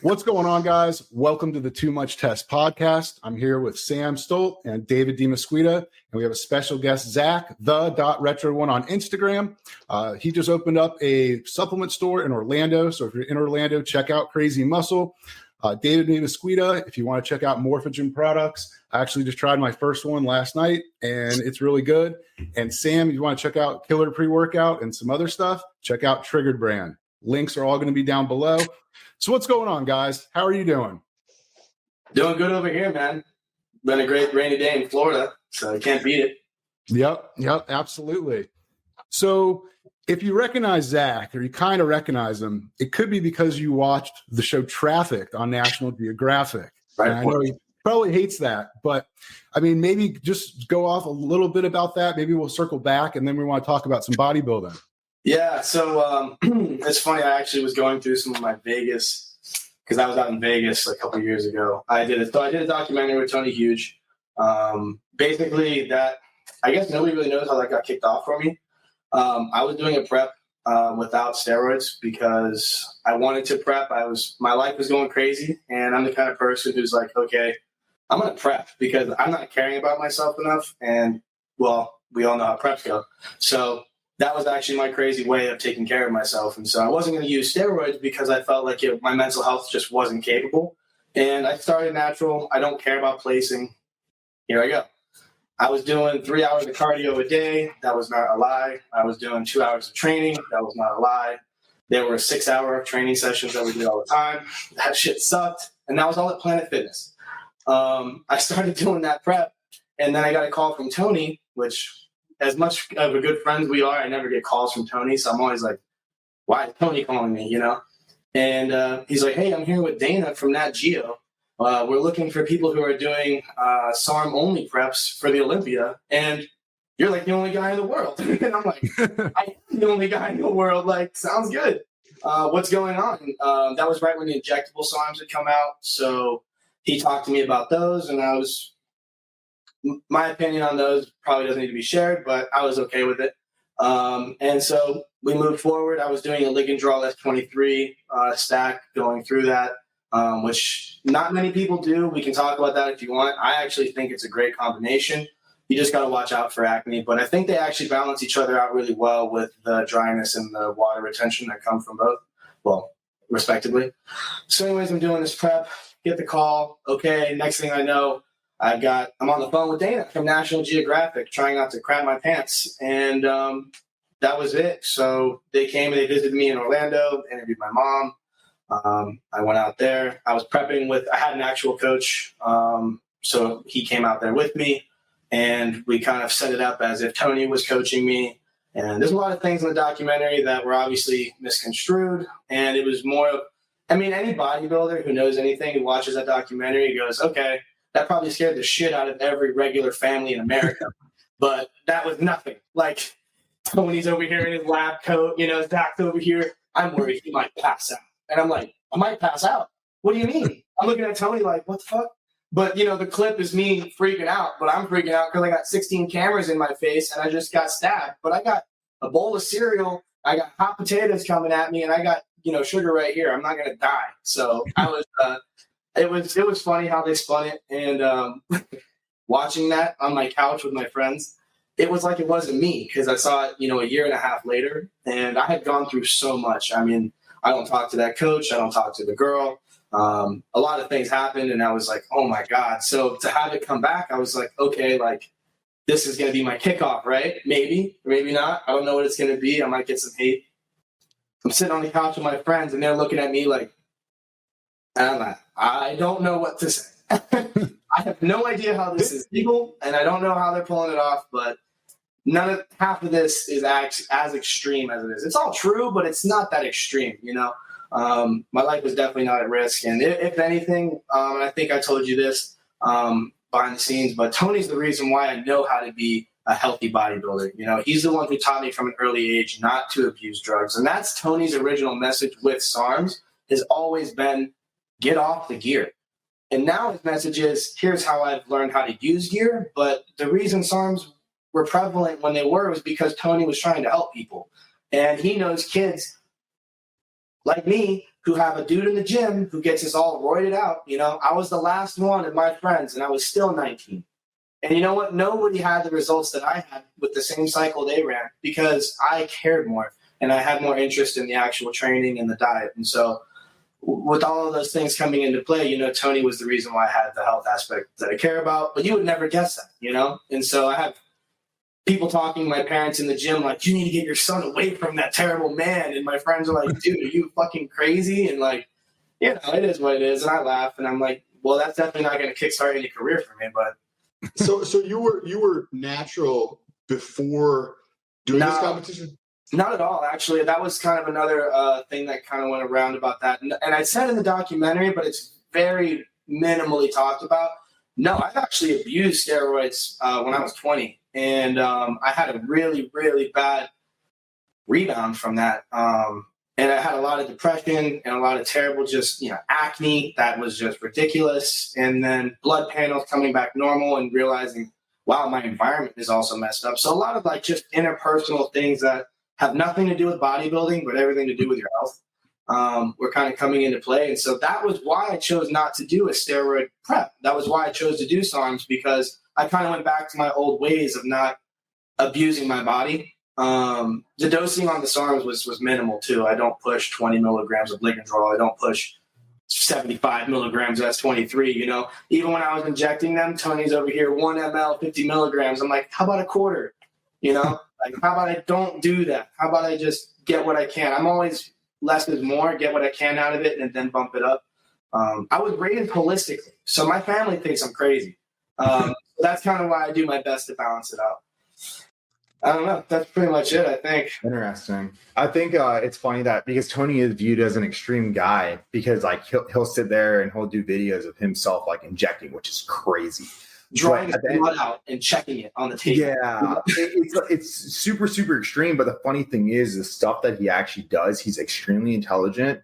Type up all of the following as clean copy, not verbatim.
What's going on, guys? Welcome to the Too Much Test podcast. I'm here with Sam Stolt and David Demesquita, and we have a special guest, Zach, the.retro1 on Instagram. He just opened up a supplement store in Orlando, so if you're in Orlando, check out Crazy Muscle. David Demesquita, if you want to check out Morphogen products, I actually just tried my first one last night, and it's really good. And Sam, if you want to check out Killer Pre-Workout and some other stuff, check out Triggered Brand. Links are all going to be down below. So what's going on, guys? How are you doing? Doing good over here, man. Been a great rainy day in Florida, so I can't beat it. Yep, absolutely. So if you recognize Zach, or you kind of recognize him, it could be because you watched the show Trafficked on National Geographic. Right. And I know he probably hates that, but I mean, maybe just go off a little bit about that. Maybe we'll circle back, and then we want to talk about some bodybuilding. Yeah, so it's funny. I actually was going through some of my Vegas, because I was out in Vegas a couple of years ago. I did a documentary with Tony Huge. Basically, that I guess nobody really knows how that got kicked off for me. I was doing a prep without steroids because I wanted to prep. My life was going crazy, and I'm the kind of person who's like, okay, I'm gonna prep because I'm not caring about myself enough. And well, we all know how preps go. So that was actually my crazy way of taking care of myself. And so I wasn't going to use steroids because I felt like my mental health just wasn't capable. And I started natural. I don't care about placing. Here I go. I was doing 3 hours of cardio a day. That was not a lie. I was doing 2 hours of training. That was not a lie. There were 6 hour training sessions that we did all the time. That shit sucked. And that was all at Planet Fitness. I started doing that prep. And then I got a call from Tony, which, as much of a good friends we are, I never get calls from Tony. So I'm always like, why is Tony calling me, you know? And he's like, hey, I'm here with Dana from Nat Geo. We're looking for people who are doing SARM-only preps for the Olympia. And you're like the only guy in the world. And I'm like, I am the only guy in the world. Like, sounds good. What's going on? That was right when the injectable SARMs had come out. So he talked to me about those, and my opinion on those probably doesn't need to be shared, but I was okay with it. And so we moved forward. I was doing a Ligand Draw S23 stack, going through that, which not many people do. We can talk about that if you want. I actually think it's a great combination. You just got to watch out for acne, but I think they actually balance each other out really well with the dryness and the water retention that come from both, well, respectively. So anyways, I'm doing this prep, get the call. Okay, next thing I know, I'm on the phone with Dana from National Geographic, trying not to crap my pants. And that was it. So they came and they visited me in Orlando, interviewed my mom. I went out there. I was prepping I had an actual coach. So he came out there with me, and we kind of set it up as if Tony was coaching me. And there's a lot of things in the documentary that were obviously misconstrued. And it was more of, any bodybuilder who knows anything, who watches that documentary, goes, okay, that probably scared the shit out of every regular family in America. But that was nothing. Like, Tony's over here in his lab coat, Zach's over here. I'm worried he might pass out. And I'm like, I might pass out. What do you mean? I'm looking at Tony like, what the fuck? But, the clip is me freaking out. But I'm freaking out because I got 16 cameras in my face and I just got stabbed. But I got a bowl of cereal. I got hot potatoes coming at me, and I got, sugar right here. I'm not going to die. So I was... It was funny how they spun it, and watching that on my couch with my friends, it was like it wasn't me, because I saw it, a year and a half later, and I had gone through so much. I don't talk to that coach, I don't talk to the girl. A lot of things happened, and I was like, oh my God. So to have it come back, I was like, okay, like, this is going to be my kickoff, right? Maybe, or maybe not. I don't know what it's going to be. I might get some hate. I'm sitting on the couch with my friends, and they're looking at me like, I don't know what to say. I have no idea how this is legal, and I don't know how they're pulling it off, but half of this is as extreme as it is. It's all true, but it's not that extreme, My life was definitely not at risk, and if anything, and I think I told you this behind the scenes, but Tony's the reason why I know how to be a healthy bodybuilder. He's the one who taught me from an early age not to abuse drugs, and that's Tony's original message with SARMs, has always been, get off the gear. And now his message is, here's how I've learned how to use gear. But the reason SARMs were prevalent when they were was because Tony was trying to help people. And he knows kids like me who have a dude in the gym who gets us all roided out. You know, I was the last one of my friends, and I was still 19. And you know what? Nobody had the results that I had with the same cycle they ran because I cared more and I had more interest in the actual training and the diet. And so with all of those things coming into play, you know, Tony was the reason why I had the health aspect that I care about, but you would never guess that, you know? And so I have people talking to my parents in the gym like, you need to get your son away from that terrible man. And my friends are like, dude, are you fucking crazy? And like, you know, it is what it is. And I laugh and I'm like, well, that's definitely not going to kickstart any career for me, but. So you were natural before doing this competition? Not at all, actually. That was kind of another thing that kind of went around about that. And I said in the documentary, but it's very minimally talked about. No, I've actually abused steroids when I was 20. And I had a really, really bad rebound from that. And I had a lot of depression and a lot of terrible just, you know, acne that was just ridiculous. And then blood panels coming back normal and realizing, wow, my environment is also messed up. So a lot of like just interpersonal things that have nothing to do with bodybuilding, but everything to do with your health were kind of coming into play. And so that was why I chose not to do a steroid prep. That was why I chose to do SARMs, because I kind of went back to my old ways of not abusing my body. The dosing on the SARMs was minimal too. I don't push 20 milligrams of Ligandrol. I don't push 75 milligrams of S23, you know. Even when I was injecting them, Tony's over here, 1 ml, 50 milligrams. I'm like, how about a quarter? You know, like, how about I don't do that? How about I just get what I can? I'm always less is more, get what I can out of it, and then bump it up. I was raised holistically, so my family thinks I'm crazy. That's kind of why I do my best to balance it out. I don't know. That's pretty much it, I think. Interesting. I think it's funny that because Tony is viewed as an extreme guy because like he'll sit there and he'll do videos of himself like injecting, which is crazy. Drawing his blood out and checking it on the table. Yeah, it's super, super extreme. But the funny thing is the stuff that he actually does, he's extremely intelligent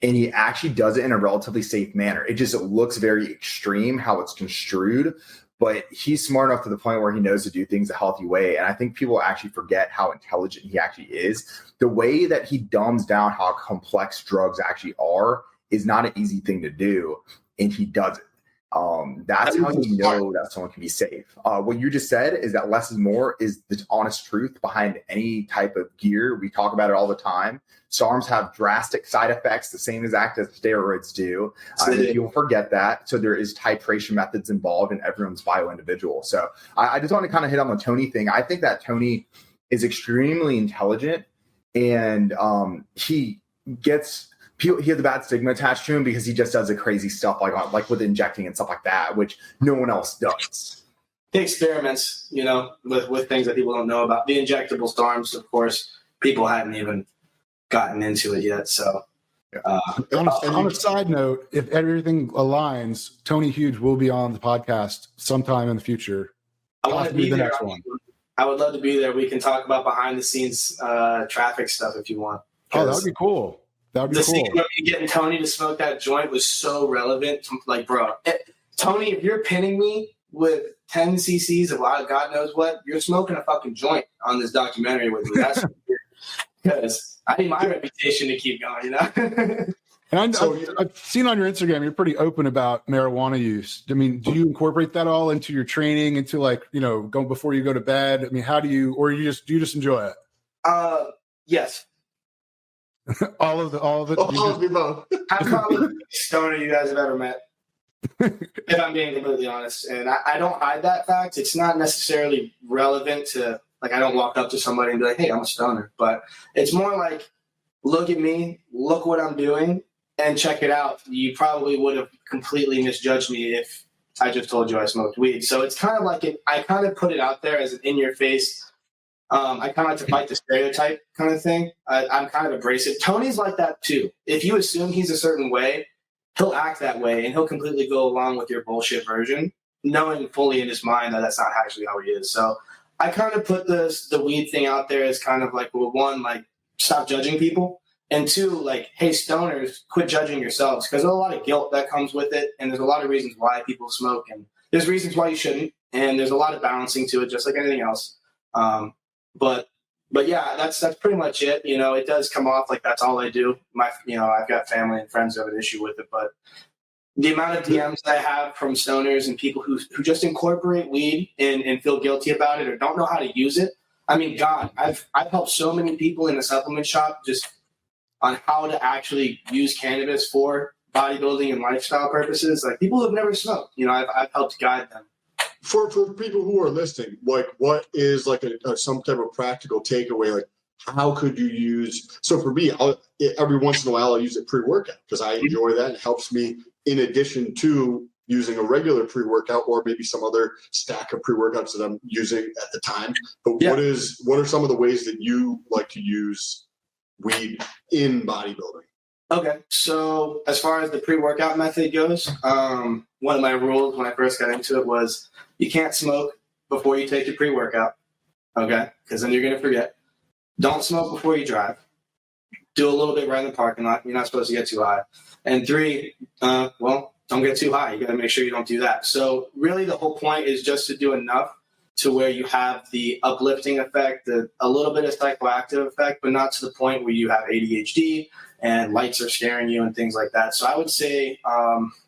and he actually does it in a relatively safe manner. It just looks very extreme how it's construed. But he's smart enough to the point where he knows to do things a healthy way. And I think people actually forget how intelligent he actually is. The way that he dumbs down how complex drugs actually are is not an easy thing to do. And he does it. That's how you know that someone can be safe. What you just said is that less is more is the honest truth behind any type of gear. We talk about it all the time. SARMs have drastic side effects, the same exact as steroids do. You'll forget that. So there is titration methods involved and everyone's bio-individual. So I just want to kind of hit on the Tony thing. I think that Tony is extremely intelligent and he has a bad stigma attached to him because he just does the crazy stuff like with injecting and stuff like that, which no one else does. He experiments, you know, with things that people don't know about. The injectable SARMs, of course, people hadn't even gotten into it yet. So on a side note, if everything aligns, Tony Huge will be on the podcast sometime in the future. I want to be the next one. I would love to be there. We can talk about behind the scenes traffic stuff if you want. Oh, that would be cool. That would be cool. The scene of me getting Tony to smoke that joint was so relevant. Like, bro, Tony, if you're pinning me with 10 cc's of God knows what, you're smoking a fucking joint on this documentary with me. That's weird. Because I need my reputation to keep going, you know? And I've seen on your Instagram, you're pretty open about marijuana use. I mean, do you incorporate that all into your training, into like, you know, go before you go to bed? I mean, how do you, or do you just enjoy it? Yes. all of it. All of the above. I'm probably the biggest stoner you guys have ever met. If I'm being completely honest. And I don't hide that fact. It's not necessarily relevant to, like, I don't walk up to somebody and be like, hey, I'm a stoner. But it's more like, look at me, look what I'm doing, and check it out. You probably would have completely misjudged me if I just told you I smoked weed. So it's kind of like I kind of put it out there as an in-your-face. I kind of like to fight the stereotype kind of thing. I'm kind of abrasive. Tony's like that too. If you assume he's a certain way, he'll act that way, and he'll completely go along with your bullshit version, knowing fully in his mind that that's not actually how he is. So I kind of put the weed thing out there as kind of like, well, one, like, stop judging people. And two, like, hey, stoners, quit judging yourselves, because there's a lot of guilt that comes with it, and there's a lot of reasons why people smoke, and there's reasons why you shouldn't, and there's a lot of balancing to it, just like anything else. But But yeah, that's pretty much it. It does come off like that's all I do. I've got family and friends who have an issue with it, but the amount of DMs I have from stoners and people who just incorporate weed and feel guilty about it or don't know how to use it. I mean, God, I've helped so many people in the supplement shop just on how to actually use cannabis for bodybuilding and lifestyle purposes. Like people who have never smoked, I've helped guide them. For people who are listening, like what is like some type of practical takeaway? Like how could you use? So for me, every once in a while I'll use it pre-workout because I enjoy that. It helps me in addition to using a regular pre-workout or maybe some other stack of pre-workouts that I'm using at the time. But what are some of the ways that you like to use weed in bodybuilding? Okay, so as far as the pre-workout method goes, one of my rules when I first got into it was you can't smoke before you take your pre-workout, okay? Because then you're going to forget. Don't smoke before you drive. Do a little bit right in the parking lot. You're not supposed to get too high. And 3, don't get too high. You got to make sure you don't do that. So really the whole point is just to do enough to where you have the uplifting effect, a little bit of psychoactive effect, but not to the point where you have ADHD and lights are scaring you and things like that. So I would say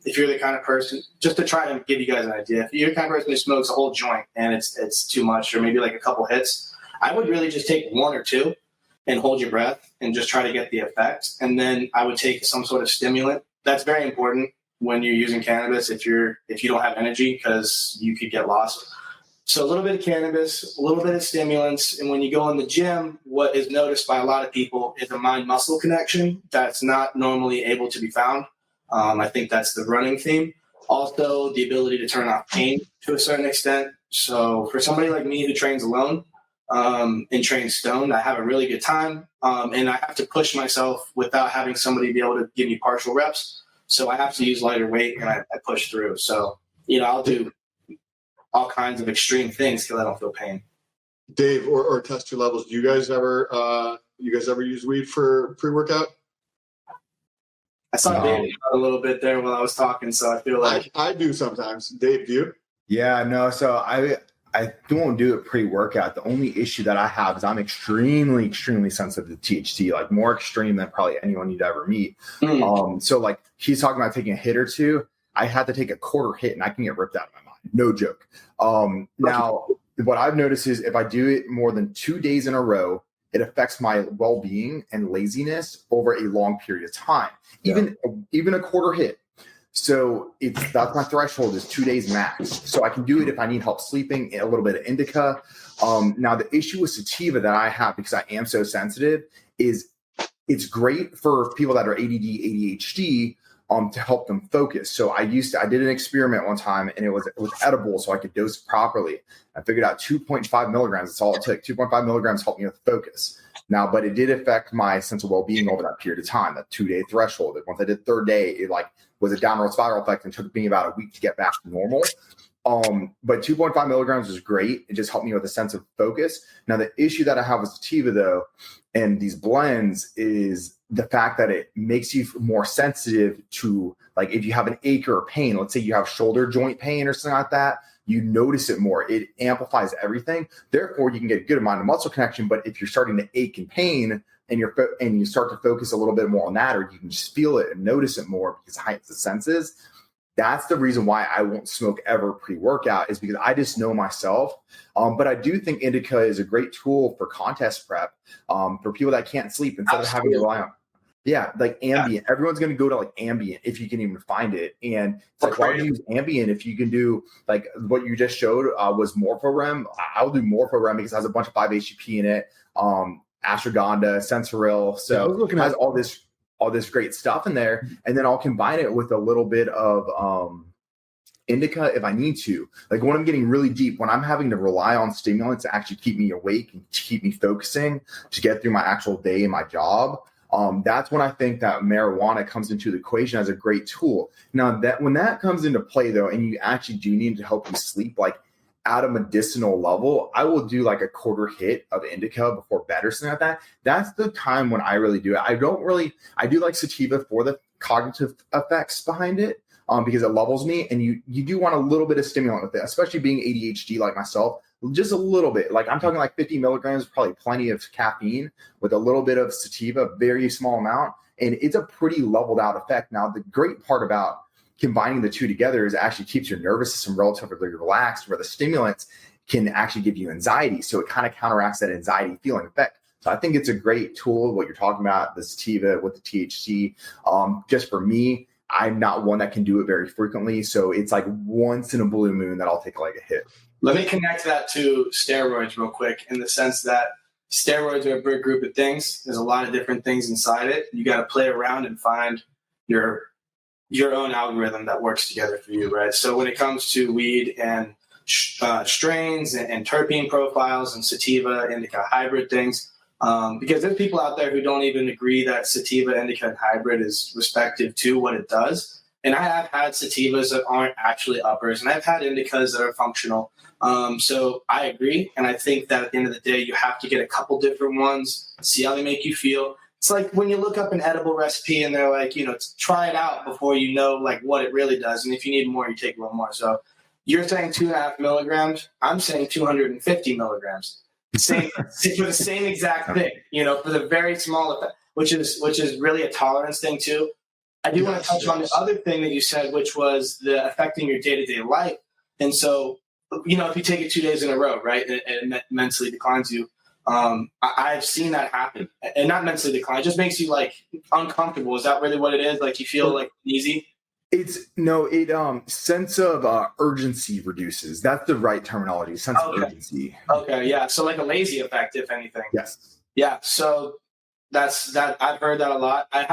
if you're the kind of person, just to try to give you guys an idea, if you're the kind of person who smokes a whole joint and it's too much or maybe like a couple hits, I would really just take 1 or 2 and hold your breath and just try to get the effect. And then I would take some sort of stimulant. That's very important when you're using cannabis if you don't have energy because you could get lost. So a little bit of cannabis, a little bit of stimulants. And when you go in the gym, what is noticed by a lot of people is a mind-muscle connection that's not normally able to be found. I think that's the running theme. Also, the ability to turn off pain to a certain extent. So for somebody like me who trains alone and trains stoned, I have a really good time. And I have to push myself without having somebody be able to give me partial reps. So I have to use lighter weight and I push through. So, I'll do all kinds of extreme things because I don't feel pain. Dave, or test your levels. Do you guys ever use weed for pre-workout? I saw Dave a little bit there while I was talking, so I feel like I do sometimes. Dave, do you? Yeah, no. So I don't do it pre-workout. The only issue that I have is I'm extremely, extremely sensitive to THC, like more extreme than probably anyone you'd ever meet. So like he's talking about taking a hit or two. I had to take a quarter hit and I can get ripped out of my mind. No joke. Now, what I've noticed is if I do it more than 2 days in a row, it affects my well-being and laziness over a long period of time, even a quarter hit. So that's my threshold is 2 days max. So I can do it if I need help sleeping, a little bit of indica. Now the issue with sativa that I have, because I am so sensitive, is it's great for people that are ADD, ADHD, to help them focus. So I did an experiment one time and it was edible so I could dose it properly. I figured out 2.5 milligrams. That's all it took. 2.5 milligrams helped me with focus. Now, but it did affect my sense of well-being over that period of time, that 2-day threshold. Once I did third day, it was a downward spiral effect and took me about a week to get back to normal. But 2.5 milligrams was great. It just helped me with a sense of focus. Now, the issue that I have with sativa though, and these blends is the fact that it makes you more sensitive to, like, if you have an ache or a pain, let's say you have shoulder joint pain or something like that, you notice it more. It amplifies everything. Therefore, you can get a good amount of muscle connection. But if you're starting to ache and pain and you start to focus a little bit more on that, or you can just feel it and notice it more because it heightens the senses, that's the reason why I won't smoke ever pre-workout, is because I just know myself. But I do think indica is a great tool for contest prep for people that can't sleep instead of having to rely on. Yeah, like ambient. Yeah. Everyone's going to go to like ambient if you can even find it. And it's like, why would you use ambient if you can do like what you just showed was MorphoRem? I'll do MorphoRem because it has a bunch of 5-HTP in it, ashwagandha, sensoril. So it has all this great stuff in there. And then I'll combine it with a little bit of indica if I need to. Like when I'm getting really deep, when I'm having to rely on stimulants to actually keep me awake and to keep me focusing to get through my actual day and my job, that's when I think that marijuana comes into the equation as a great tool. Now, that when that comes into play, though, and you actually do need to help you sleep, like at a medicinal level, I will do like a quarter hit of indica before bed or something like that. That's the time when I really do it. I do like sativa for the cognitive effects behind it, because it levels me, and you do want a little bit of stimulant with it, especially being ADHD like myself. just a little bit. Like I'm talking like 50 milligrams, probably plenty of caffeine with a little bit of sativa, very small amount. And it's a pretty leveled out effect. Now, the great part about combining the two together is it actually keeps your nervous system relatively relaxed, where the stimulants can actually give you anxiety. So it kind of counteracts that anxiety feeling effect. So I think it's a great tool, what you're talking about, the sativa with the THC. Just for me, I'm not one that can do it very frequently. So it's like once in a blue moon that I'll take like a hit. Let me connect that to steroids real quick, in the sense that steroids are a big group of things. There's a lot of different things inside it. You got to play around and find your own algorithm that works together for you, right? So when it comes to weed and strains and terpene profiles and sativa, indica, hybrid things, because there's people out there who don't even agree that sativa, indica, and hybrid is respective to what it does. And I have had sativas that aren't actually uppers, and I've had indicas that are functional. So I agree. And I think that at the end of the day, you have to get a couple different ones, see how they make you feel. It's like when you look up an edible recipe and they're like, try it out before you know like what it really does. And if you need more, you take a little more. So you're saying 2.5 milligrams. I'm saying 250 milligrams. Same for the same exact thing, for the very small effect, which is really a tolerance thing too. I do want to touch on the other thing that you said, which was the affecting your day-to-day life. And so, if you take it 2 days in a row, right, it mentally declines you. I've seen that happen, and not mentally decline. It just makes you like uncomfortable. Is that really what it is? Like you feel like easy? Sense of urgency reduces. That's the right terminology. Sense of urgency. Okay. Yeah. So like a lazy effect, if anything. Yes. Yeah. So that's that. I've heard that a lot. I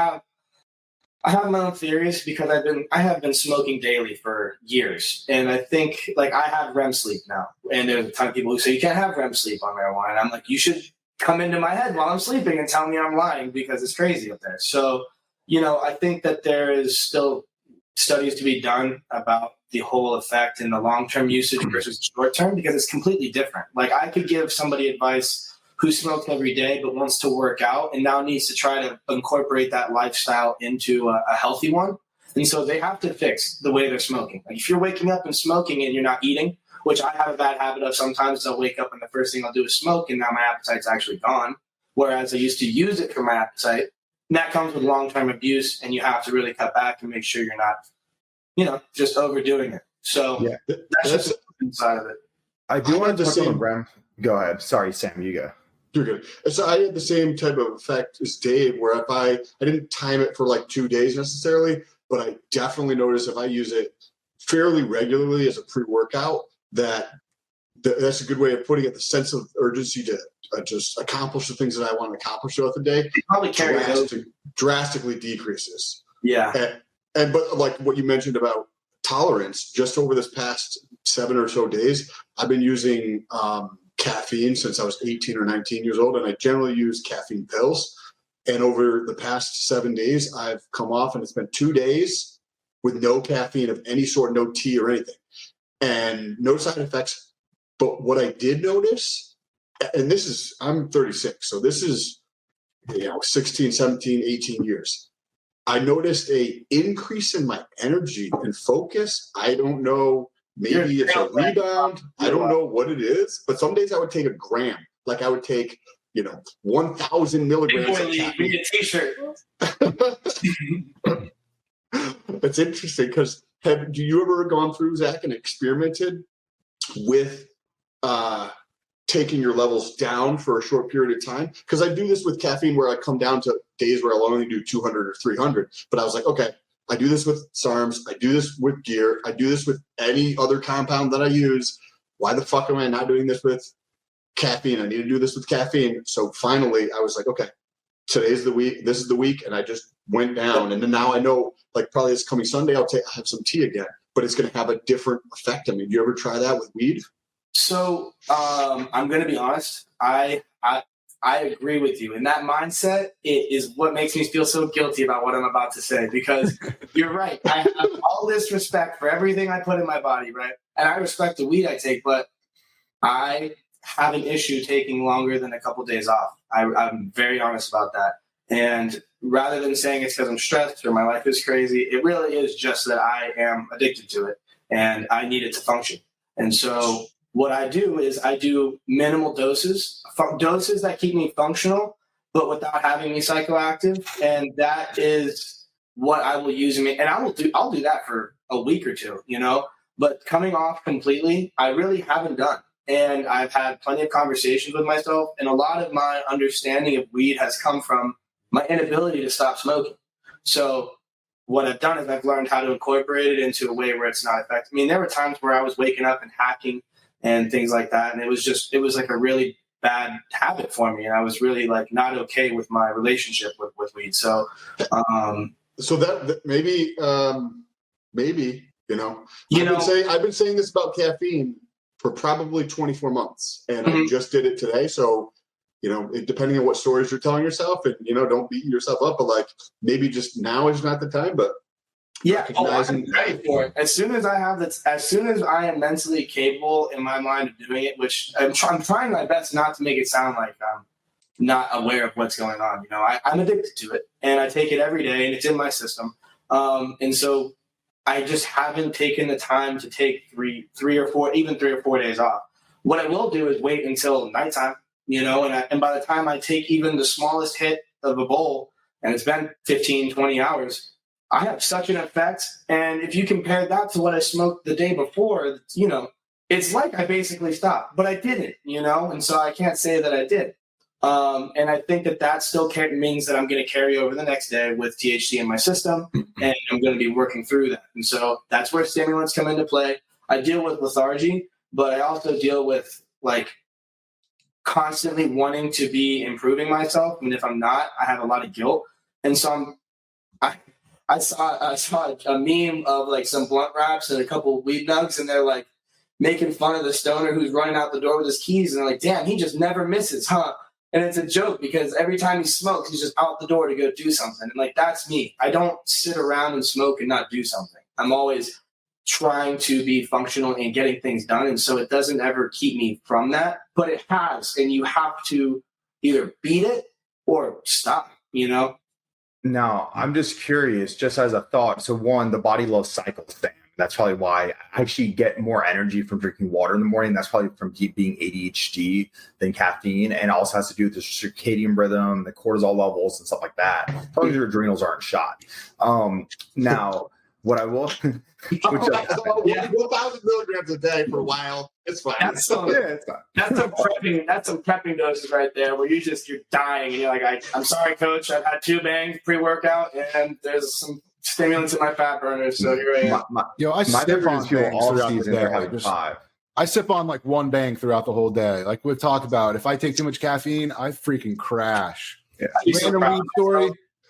have my own theories, because I have been smoking daily for years, and I think like I have REM sleep now, and there's a ton of people who say you can't have REM sleep on marijuana. And I'm like, you should come into my head while I'm sleeping and tell me I'm lying, because it's crazy up there. So, I think that there is still studies to be done about the whole effect and the long-term usage versus short-term, because it's completely different. Like I could give somebody advice who smokes every day but wants to work out and now needs to try to incorporate that lifestyle into a healthy one. And so they have to fix the way they're smoking. Like if you're waking up and smoking and you're not eating, which I have a bad habit of, sometimes I'll wake up and the first thing I'll do is smoke, and now my appetite's actually gone. Whereas I used to use it for my appetite. And that comes with long-term abuse, and you have to really cut back and make sure you're not, just overdoing it. So that's just the side of it. I do want to touch on REM. Go ahead. Sorry, Sam, you go. You're good. So I had the same type of effect as Dave, where if I didn't time it for like 2 days necessarily, but I definitely noticed if I use it fairly regularly as a pre-workout, that's a good way of putting it. The sense of urgency to just accomplish the things that I want to accomplish throughout the day Probably drastically decreases. Yeah. But like what you mentioned about tolerance, just over this past 7 or so days, I've been using caffeine since I was 18 or 19 years old, and I generally use caffeine pills. And over the past 7 days, I've come off, and it's been 2 days with no caffeine of any sort, no tea or anything, and no side effects. But what I did notice, and I'm 36, so this is 16, 17, 18 years. I noticed a increase in my energy and focus. I don't know. Maybe it's a rebound. I don't know what it is. But some days I would take a gram. Like I would take, 1,000 milligrams of caffeine. Read a t-shirt. It's interesting because do you ever gone through, Zach, and experimented with taking your levels down for a short period of time? Because I do this with caffeine where I come down to days where I'll only do 200 or 300. But I was like, okay, I do this with SARMs. I do this with gear. I do this with any other compound that I use. Why the fuck am I not doing this with caffeine? I need to do this with caffeine. So finally, I was like, okay, today's the week. This is the week. And I just went down. And then now I know, like probably this coming Sunday, I'll have some tea again. But it's going to have a different effect. I mean, do you ever try that with weed? So I'm going to be honest. I agree with you. And that mindset is what makes me feel so guilty about what I'm about to say, because you're right. I have all this respect for everything I put in my body, right? And I respect the weed I take, but I have an issue taking longer than a couple days off. I'm very honest about that. And rather than saying it's because I'm stressed or my life is crazy, it really is just that I am addicted to it and I need it to function. And so what I do is I do minimal doses that keep me functional, but without having me psychoactive. And that is what I will use. And I'll do that for a week or two, but coming off completely, I really haven't done. And I've had plenty of conversations with myself. And a lot of my understanding of weed has come from my inability to stop smoking. So what I've done is I've learned how to incorporate it into a way where it's not effective. I mean, there were times where I was waking up and hacking and things like that. And it was like a really bad habit for me. And I was really like not okay with my relationship with weed. So, so that maybe, I've been saying this about caffeine for probably 24 months, and I just did it today. So, depending on what stories you're telling yourself, and, don't beat yourself up, but like maybe just now is not the time, but yeah, I'm ready for it. As soon as I am mentally capable in my mind of doing it, which I'm trying my best not to make it sound like I'm not aware of what's going on. I'm addicted to it, and I take it every day, and it's in my system. And so I just haven't taken the time to take three or four days off. What I will do is wait until nighttime, and by the time I take even the smallest hit of a bowl, and it's been 15, 20 hours, I have such an effect. And if you compare that to what I smoked the day before, it's like I basically stopped, but I didn't, and so I can't say that I did. And I think that still means that I'm going to carry over the next day with THC in my system, and I'm going to be working through that. And so that's where stimulants come into play. I deal with lethargy, but I also deal with like constantly wanting to be improving myself. And if I'm not, I have a lot of guilt. And so I saw a meme of like some blunt wraps and a couple of weed nugs, and they're like making fun of the stoner who's running out the door with his keys. And they're like, damn, he just never misses, huh? And it's a joke because every time he smokes, he's just out the door to go do something. And like, that's me. I don't sit around and smoke and not do something. I'm always trying to be functional and getting things done. And so it doesn't ever keep me from that, but it has. And you have to either beat it or stop, Now, I'm just curious, just as a thought. So one, the body loves cycles thing. That's probably why I actually get more energy from drinking water in the morning. That's probably from being ADHD than caffeine. And it also has to do with the circadian rhythm, the cortisol levels, and stuff like that. As long as your adrenals aren't shot. Now, what I will... 1,000 milligrams a day for a while. It's fine. That's some prepping doses right there where you're dying. And you're like, I'm sorry, coach. I've had 2 bangs pre-workout, and there's some stimulants in my fat burners, so here I am. I sip on bangs throughout the day. 5. I sip on like 1 bang throughout the whole day. Like we've talked about, if I take too much caffeine, I freaking crash. Yeah.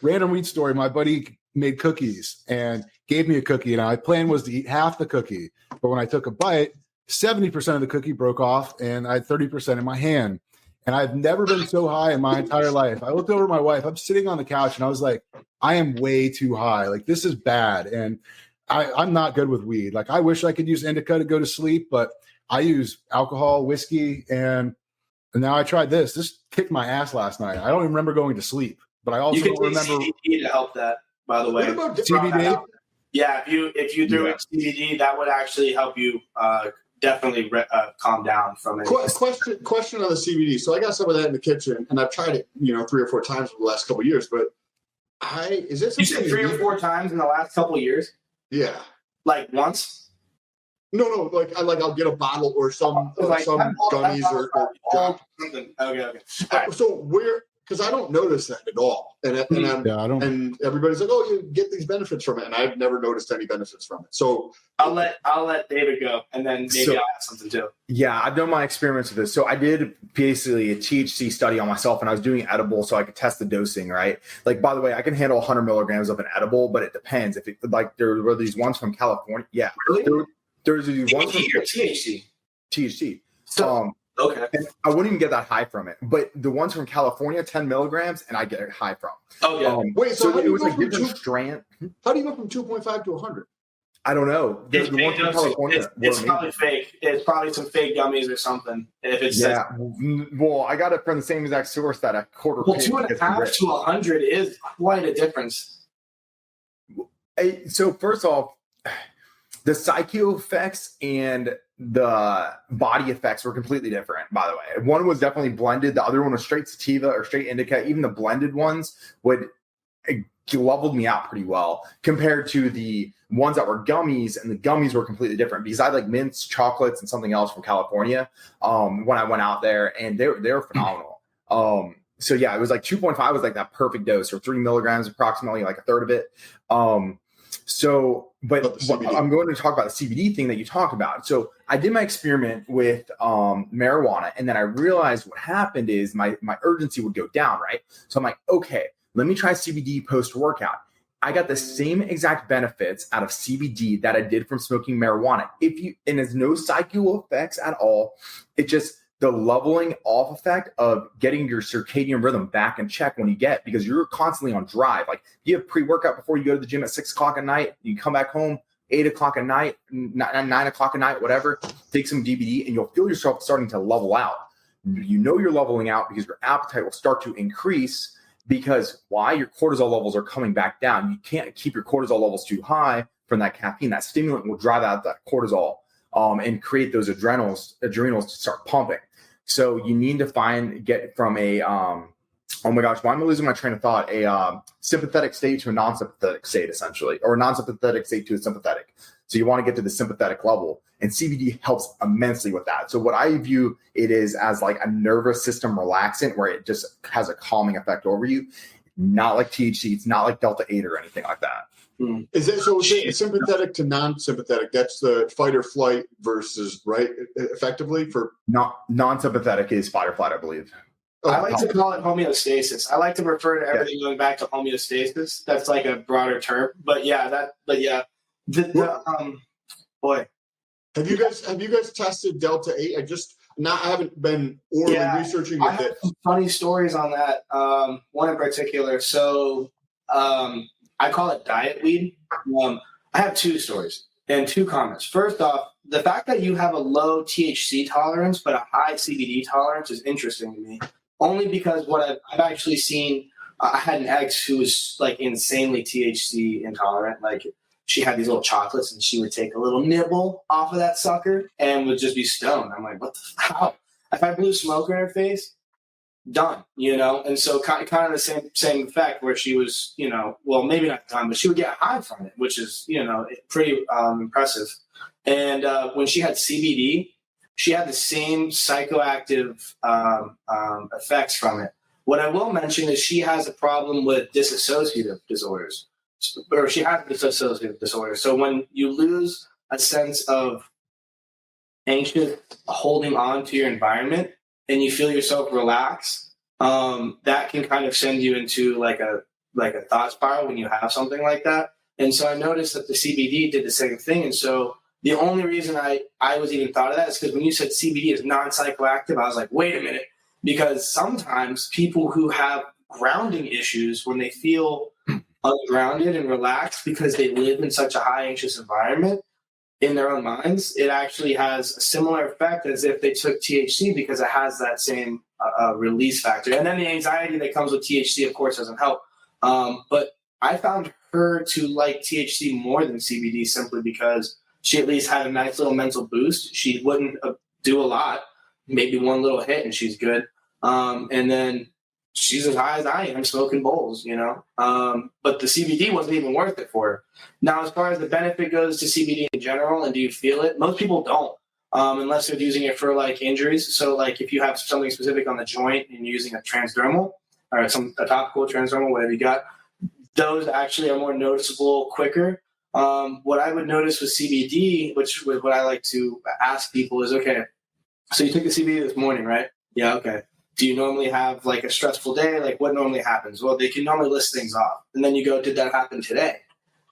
Random weed story. My buddy made cookies and gave me a cookie, and my plan was to eat half the cookie. But when I took a bite, 70% of the cookie broke off, and I had 30% in my hand. And I've never been so high in my entire life. I looked over at my wife. I'm sitting on the couch, and I was like, I am way too high. Like, this is bad. And I'm not good with weed. Like, I wish I could use indica to go to sleep, but I use alcohol, whiskey, and now I tried this. This kicked my ass last night. I don't even remember going to sleep, but I also don't remember. CBD to help that, by the way. What about CBD? Yeah, if you do it CBD, that would actually help you definitely calm down from it. Question on the CBD. So I got some of that in the kitchen, and I've tried it, 3 or 4 times over the last couple of years. But is it something you said 3 or 4 times in the last couple of years? Yeah. Like once? No. I'll get a bottle or some gummies or something. Okay. Right. So because I don't notice that at all, and I don't. And everybody's like, "Oh, you get these benefits from it," and I've never noticed any benefits from it. So I'll let David go, and then maybe I'll have something too. Yeah, I've done my experiments with this. So I did basically a THC study on myself, and I was doing edible so I could test the dosing. Right, like by the way, I can handle 100 milligrams of an edible, but it depends. If there were these ones from California, yeah, really? There's these ones from THC. THC. So, okay. And I wouldn't even get that high from it, but the ones from California, 10 milligrams, and I get a high from. Oh yeah. Wait, so it was like different strand. How do you go from 2.5 to 100? I don't know. The ones from California. It's probably fake. It's probably some fake gummies or something. If it's well, I got it from the same exact source that a quarter. Well, 2.5 to 100 is quite a difference. So first off, The psycho effects and the body effects were completely different, by the way. One was definitely blended. The other one was straight sativa or straight indica. Even the blended ones leveled me out pretty well compared to the ones that were gummies, and the gummies were completely different because I like mints, chocolates, and something else from California when I went out there, and they were phenomenal. So yeah, it was like 2.5 was like that perfect dose, or 3 milligrams, approximately like a third of it. But I'm going to talk about the CBD thing that you talked about. So I did my experiment with marijuana, and then I realized what happened is my urgency would go down, right? So I'm like, okay, let me try CBD post-workout. I got the same exact benefits out of CBD that I did from smoking marijuana. And there's no psycho effects at all. It's just the leveling off effect of getting your circadian rhythm back in check because you're constantly on drive. Like you have pre-workout before you go to the gym at 6 o'clock at night, you come back home 8 o'clock at night, 9 o'clock at night, whatever, take some CBD and you'll feel yourself starting to level out. You know you're leveling out because your appetite will start to increase. Because why? Your cortisol levels are coming back down. You can't keep your cortisol levels too high from that caffeine. That stimulant will drive out that cortisol and create those adrenals to start pumping. So you need to get from a, oh my gosh, why am I losing my train of thought? A sympathetic state to a non-sympathetic state, essentially, or a non-sympathetic state to a sympathetic. So you want to get to the sympathetic level, and CBD helps immensely with that. So what I view it is as like a nervous system relaxant where it just has a calming effect over you. Not like THC. It's not like Delta 8 or anything like that. Is that so? Sympathetic to non-sympathetic. That's the fight or flight versus, right? Effectively for non-sympathetic is fight or flight, I believe. I like to call it homeostasis. I like to refer to everything going back to homeostasis. That's like a broader term, but yeah. Boy. Have you guys tested Delta 8? I haven't been orally researching I with have it. some funny stories on that. One in particular. So I call it diet weed. I have 2 stories and 2 comments. First off, the fact that you have a low THC tolerance but a high CBD tolerance is interesting to me. Only because what I've actually seen, I had an ex who was like insanely THC intolerant. Like she had these little chocolates and she would take a little nibble off of that sucker and would just be stoned. I'm like, what the how? If I blew smoke in her face, done, And so kind of the same effect where she was, well, maybe not done, but she would get high from it, which is, pretty impressive. And when she had CBD, she had the same psychoactive effects from it. What I will mention is she has a problem with dissociative disorders, or she has dissociative disorders. So when you lose a sense of anxious holding on to your environment and you feel yourself relax, that can kind of send you into like a thought spiral when you have something like that. And so I noticed that the CBD did the same thing. And so the only reason I was even thought of that is because when you said CBD is non-psychoactive, I was like, wait a minute. Because sometimes people who have grounding issues, when they feel ungrounded and relaxed because they live in such a high anxious environment in their own minds, it actually has a similar effect as if they took THC because it has that same release factor. And then the anxiety that comes with THC, of course, doesn't help. But I found her to like THC more than CBD simply because she at least had a nice little mental boost. She wouldn't do a lot, maybe one little hit, and she's good. And then she's as high as I am smoking bowls, But the CBD wasn't even worth it for her. Now, as far as the benefit goes to CBD in general, and do you feel it? Most people don't, unless they're using it for like injuries. So like if you have something specific on the joint and you're using a transdermal or a topical transdermal, whatever you got, those actually are more noticeable quicker. What I would notice with CBD, which with what I like to ask people is, okay, so you took the CBD this morning, right? Yeah, okay. Do you normally have like a stressful day? Like what normally happens? Well, they can normally list things off. And then you go, did that happen today?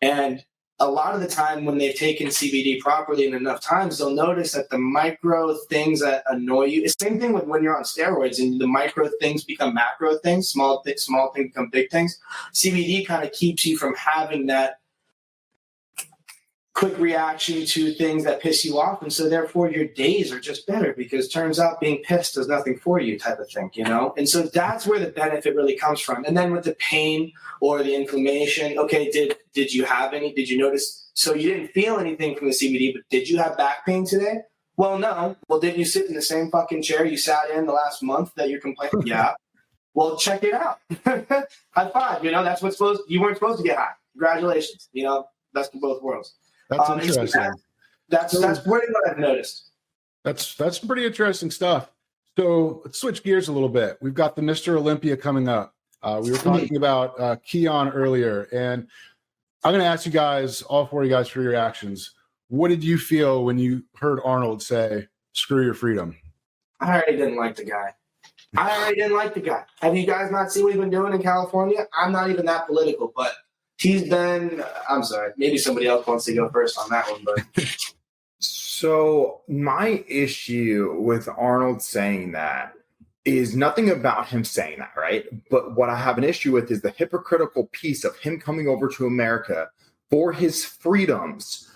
And a lot of the time when they've taken CBD properly and enough times, they'll notice that the micro things that annoy you, it's the same thing with when you're on steroids and the micro things become macro things, small things become big things. CBD kind of keeps you from having that quick reaction to things that piss you off. And so therefore your days are just better because turns out being pissed does nothing for you type of thing, you know? And so that's where the benefit really comes from. And then with the pain or the inflammation, okay, did you have any, did you notice? So you didn't feel anything from the CBD, but did you have back pain today? Well, no. Well, didn't you sit in the same fucking chair you sat in the last month that you're complaining? Yeah. Well, check it out. High five. You know, that's what's you weren't supposed to get high. Congratulations. You know, best of both worlds. That's interesting. That's really what I've noticed. That's pretty interesting stuff. So let's switch gears a little bit. We've got the Mr. Olympia coming up. We were talking about Keon earlier, and I'm going to ask you guys, all four of you guys, for your reactions. What did you feel when you heard Arnold say, "Screw your freedom"? I already didn't like the guy. Have you guys not seen what he's been doing in California? I'm not even that political, but he's been, I'm sorry, maybe somebody else wants to go first on that one, but. So my issue with Arnold saying that is nothing about him saying that, right? But what I have an issue with is the hypocritical piece of him coming over to America for his freedoms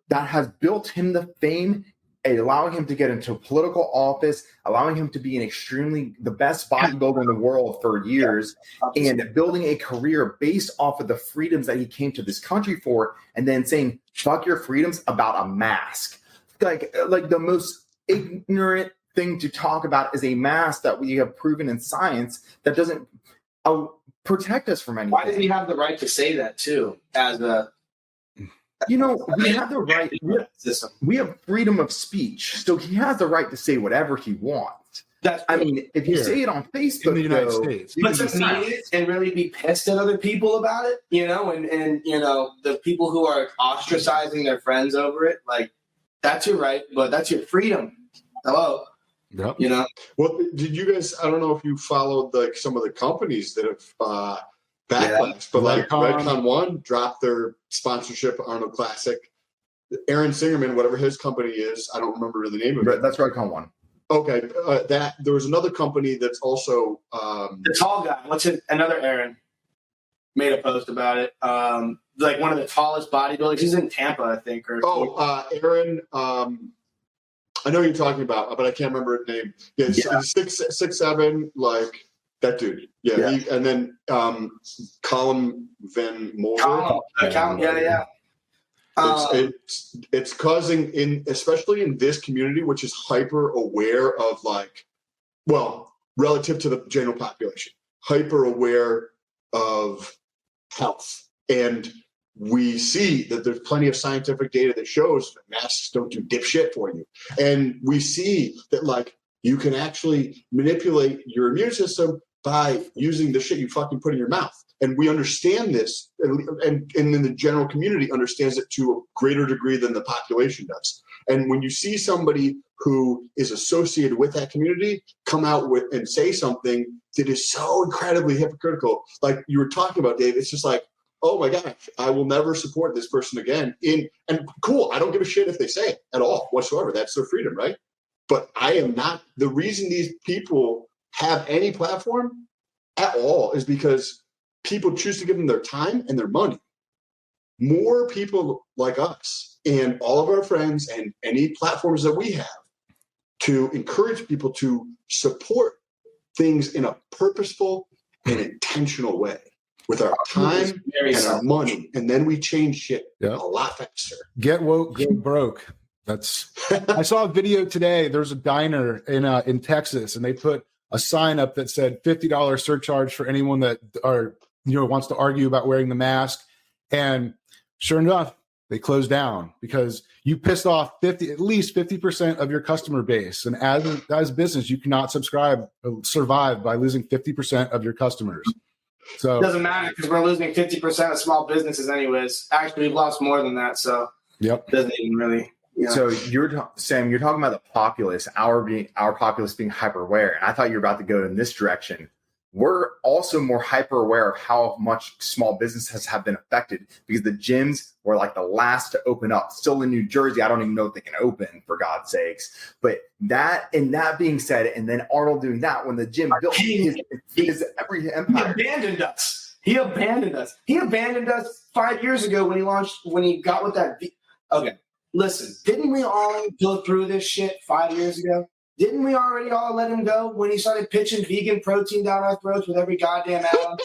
that has built him the fame, allowing him to get into political office, allowing him to be the best bodybuilder in the world for years, and building a career based off of the freedoms that he came to this country for, and then saying, fuck your freedoms about a mask. Like the most ignorant thing to talk about is a mask that we have proven in science that doesn't protect us from anything. Why does he have the right to say that too? As a, you know, we have the right. We have freedom of speech, so he has the right to say whatever he wants. I mean, if you say it on Facebook in the United States, but to mean it and really be pissed at other people about it, you know, and you know, the people who are ostracizing their friends over it, like, that's your right, but that's your freedom. Hello. Yep. You know. Well, did you guys? I don't know if you followed some of the companies that have backlash, but like Redcon One dropped their sponsorship Arnold Classic. Aaron Singerman, whatever his company is, I don't remember the name of it. That's Redcon One. Okay, that there was another company that's also the tall guy. What's it? Another Aaron made a post about it. Like one of the tallest bodybuilders. He's in Tampa, I think. Aaron. I know who you're talking about, but I can't remember his name. Yeah, he's 6'7", like that dude. Yeah. And then Colin Van Moore. Yeah. It's causing, especially in this community, which is hyper aware of relative to the general population, hyper aware of health. And we see that there's plenty of scientific data that shows that masks don't do dipshit for you. And we see that you can actually manipulate your immune system by using the shit you fucking put in your mouth. And we understand this, and in the general community understands it to a greater degree than the population does. And when you see somebody who is associated with that community come out with and say something that is so incredibly hypocritical, like you were talking about, Dave, it's just like, oh my gosh, I will never support this person again. And cool, I don't give a shit if they say it at all whatsoever. That's their freedom, right? But I am not. The reason these people have any platform at all is because people choose to give them their time and their money. More people like us and all of our friends and any platforms that we have to encourage people to support things in a purposeful and intentional way with our time and our money. And then we change shit a lot faster. Get woke, get broke. I saw a video today. There's a diner in Texas, and they put a sign up that said $50 surcharge for anyone that wants to argue about wearing the mask. And sure enough, they closed down because you pissed off at least 50% of your customer base. And as a business, you cannot survive by losing 50% of your customers. So it doesn't matter because we're losing 50% of small businesses anyways. Actually, we've lost more than that. So it doesn't even really. Yeah. So Sam, you're talking about the populace, our populace being hyper aware. And I thought you were about to go in this direction. We're also more hyper aware of how much small businesses have been affected because the gyms were like the last to open up. Still in New Jersey, I don't even know if they can open, for God's sakes. But that being said, and then Arnold doing that when the gym built his every empire. He abandoned us. He abandoned us 5 years ago when he got with that. Okay, listen, didn't we all go through this shit 5 years ago? Didn't we already all let him go when he started pitching vegan protein down our throats with every goddamn ad?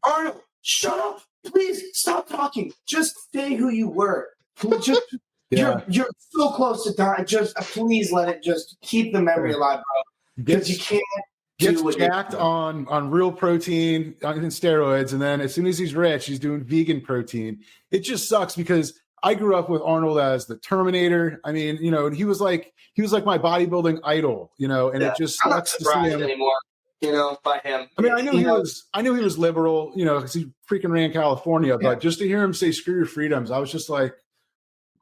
Arnold, shut up. Please stop talking. Just stay who you were. Just you're so close to dying. Just please let it just keep the memory alive, bro. Because you can't gets jacked on real protein and steroids, and then as soon as he's rich, he's doing vegan protein. It just sucks because I grew up with Arnold as the Terminator. I mean, you know, and he was like my bodybuilding idol, you know, and it just sucks to see him anymore. You know, by him. I mean, I knew he was liberal, you know, because he freaking ran California. But just to hear him say "screw your freedoms," I was just like,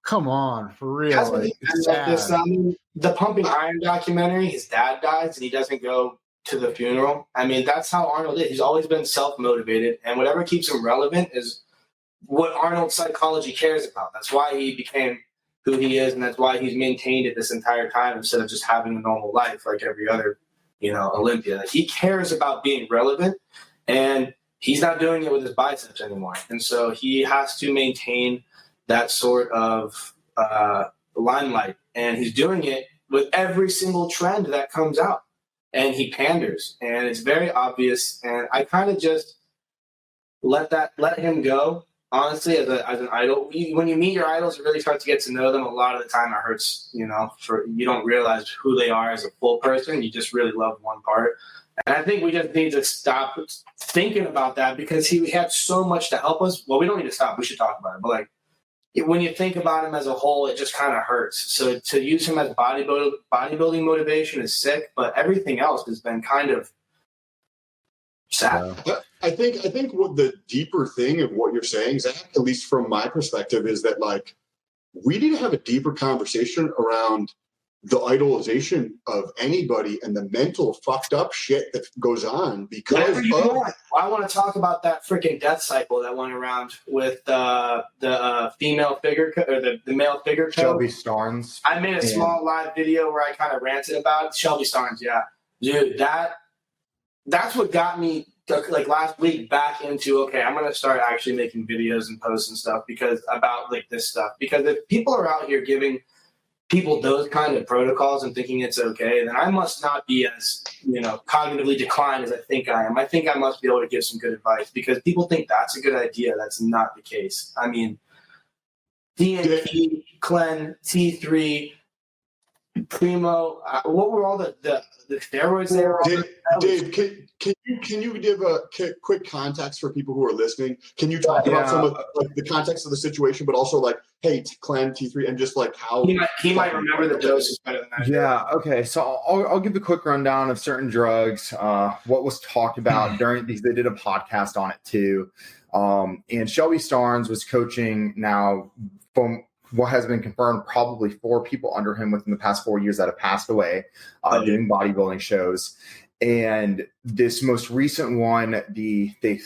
"Come on, for real!" Like, it's sad. The Pumping Iron documentary, his dad dies and he doesn't go to the funeral. I mean, that's how Arnold is. He's always been self-motivated, and whatever keeps him relevant is what Arnold's psychology cares about. That's why he became who he is, and that's why he's maintained it this entire time instead of just having a normal life like every other, you know, Olympia. Like, he cares about being relevant, and he's not doing it with his biceps anymore. And so he has to maintain that sort of limelight, and he's doing it with every single trend that comes out, and he panders, and it's very obvious. And I kind of just let him go. Honestly, as an idol, when you meet your idols, you really start to get to know them. A lot of the time, it hurts. You know, you don't realize who they are as a full person. You just really love one part, and I think we just need to stop thinking about that because he had so much to help us. Well, we don't need to stop. We should talk about it. But like, when you think about him as a whole, it just kind of hurts. So to use him as bodybuilding motivation is sick, but everything else has been kind of sad. I think what the deeper thing of what you're saying, Zach, at least from my perspective, is that like we need to have a deeper conversation around the idolization of anybody and the mental fucked up shit that goes on because I want to talk about that freaking death cycle that went around with the female figure or the male figure coach. Shelby Starnes. I made a small live video where I kind of ranted about Shelby Starnes. Yeah, dude, that's what got me like last week back into, okay, I'm going to start actually making videos and posts and stuff about like this stuff. Because if people are out here giving people those kind of protocols and thinking it's okay, then I must not be as, you know, cognitively declined as I think I am. I think I must be able to give some good advice because people think that's a good idea. That's not the case. I mean, DNP, Clen, T3, Primo, what were all the steroids there? Dave, can you give a quick context for people who are listening? Can you talk about some of like the context of the situation, but also like, hey, Clen, T3, and just like how he might remember the doses better than I do. Yeah. Okay. So I'll give a quick rundown of certain drugs, what was talked about during these. They did a podcast on it too, and Shelby Starnes was coaching now from what has been confirmed, probably 4 people under him within the past 4 years that have passed away doing bodybuilding shows. And this most recent one, they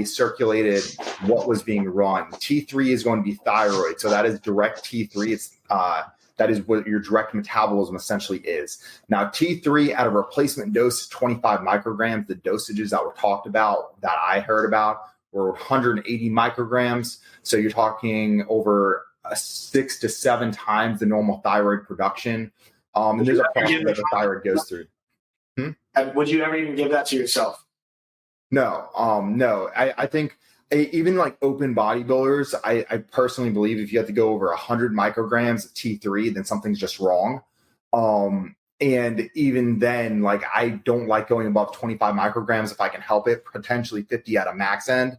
circulated what was being run. T3 is going to be thyroid. So that is direct T3. It's that is what your direct metabolism essentially is. Now, T3 at a replacement dose of 25 micrograms, the dosages that were talked about, that I heard about, were 180 micrograms. So you're talking over 6 to 7 times the normal thyroid production. And there's a process that the thyroid goes through. Would you ever even give that to yourself? No. I think even like open bodybuilders, I personally believe if you have to go over 100 micrograms of T3, then something's just wrong. And even then, like, I don't like going above 25 micrograms if I can help it, potentially 50 at a max end.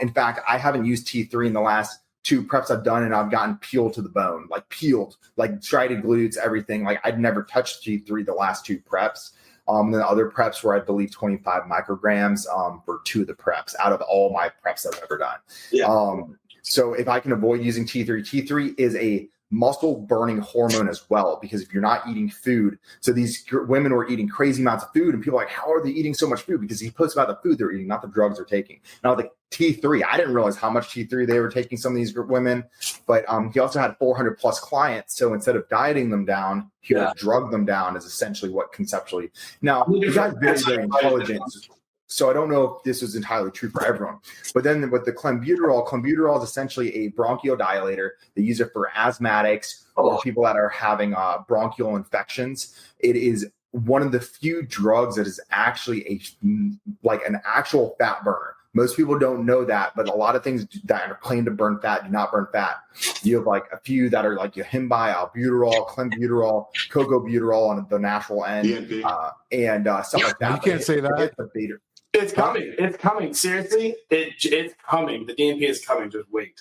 In fact, I haven't used T3 in the last 2 preps I've done, and I've gotten peeled to the bone, like striated glutes, everything. Like, I'd never touched T3 the last 2 preps. The other preps were, I believe, 25 micrograms for 2 of the preps out of all my preps that I've ever done. Yeah. So if I can avoid using T3 is a muscle burning hormone as well, because if you're not eating food, so these women were eating crazy amounts of food, and people are like, how are they eating so much food? Because he posts about the food they're eating, not the drugs they're taking. Now, the T3, I didn't realize how much T3 they were taking, some of these women, but he also had 400 plus clients. So instead of dieting them down, he would drug them down is essentially what conceptually. Now, the guy's very, very intelligent. So I don't know if this was entirely true for everyone. But then with the clenbuterol is essentially a bronchodilator. They use it for asthmatics or people that are having bronchial infections. It is one of the few drugs that is actually an actual fat burner. Most people don't know that, but a lot of things that are claimed to burn fat do not burn fat. You have like a few that are like himbi, albuterol, clenbuterol, cocobuterol on the natural end, and stuff like that. You can't say that. It's coming. It's coming. Seriously, it's coming. The DMP is coming. Just wait.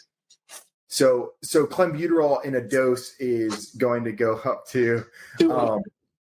So clenbuterol in a dose is going to go up to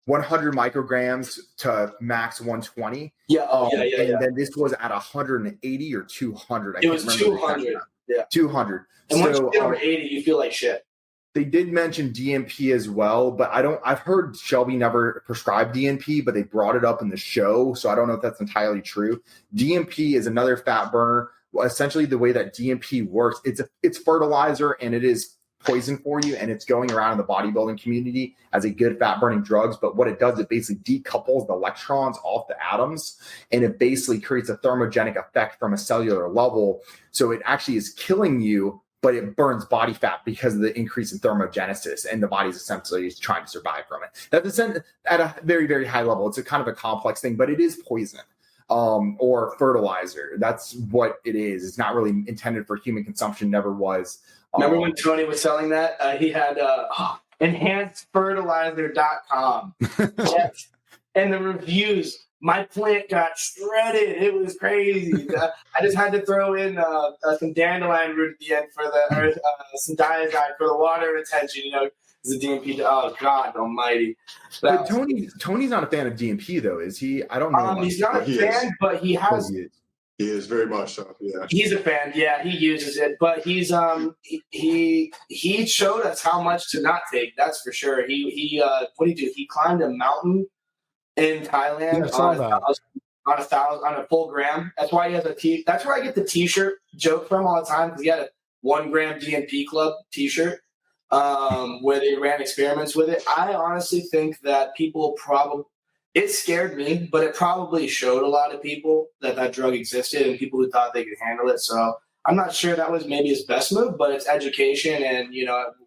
100 micrograms to max 120. Yeah. And then this was at 180 or 200. It was 200. Yeah. 200. And once you get over 80, you feel like shit. They did mention DNP as well, but I've heard Shelby never prescribed DNP, but they brought it up in the show. So I don't know if that's entirely true. DNP is another fat burner. Essentially the way that DNP works, it's fertilizer and it is poison for you, and it's going around in the bodybuilding community as a good fat burning drugs. But what it does, it basically decouples the electrons off the atoms, and it basically creates a thermogenic effect from a cellular level. So it actually is killing you, but it burns body fat because of the increase in thermogenesis, and the body's essentially trying to survive from it. That's at a very, very high level. It's a kind of a complex thing, but it is poison or fertilizer. That's what it is. It's not really intended for human consumption, never was. Remember when Tony was selling that? He had enhancedfertilizer.com. Yes. And the reviews, my plant got shredded. It was crazy. I just had to throw in some dandelion root at the end for some diazide for the water retention, the DMP. Oh, God almighty. But Tony's not a fan of DMP, though, is he? I don't know. He's not a fan, but he has... He is very much so. Yeah, he's a fan. Yeah, he uses it, but he's he showed us how much to not take. That's for sure. He what did he do? He climbed a mountain in Thailand on a full gram. That's why he has that's where I get the T-shirt joke from all the time, because he had a 1 gram DNP Club T-shirt where they ran experiments with it. I honestly think that people probably. It scared me, but it probably showed a lot of people that drug existed and people who thought they could handle it. So I'm not sure that was maybe his best move, but it's education, and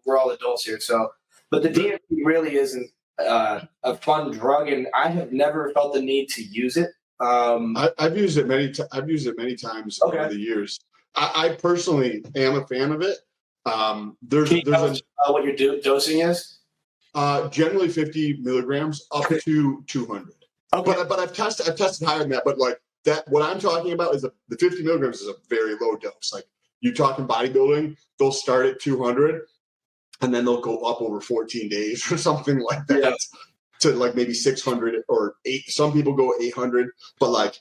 we're all adults here. So, but the DMP really isn't a fun drug, and I have never felt the need to use it. I've used it many times over the years. I personally am a fan of it. There's what your dosing is. Generally 50 milligrams up to 200. Okay. But I've tested higher than that. But like that, what I'm talking about is the 50 milligrams is a very low dose. Like you talking bodybuilding, they'll start at 200 and then they'll go up over 14 days or something like that to like maybe 600 or 8. Some people go 800, but like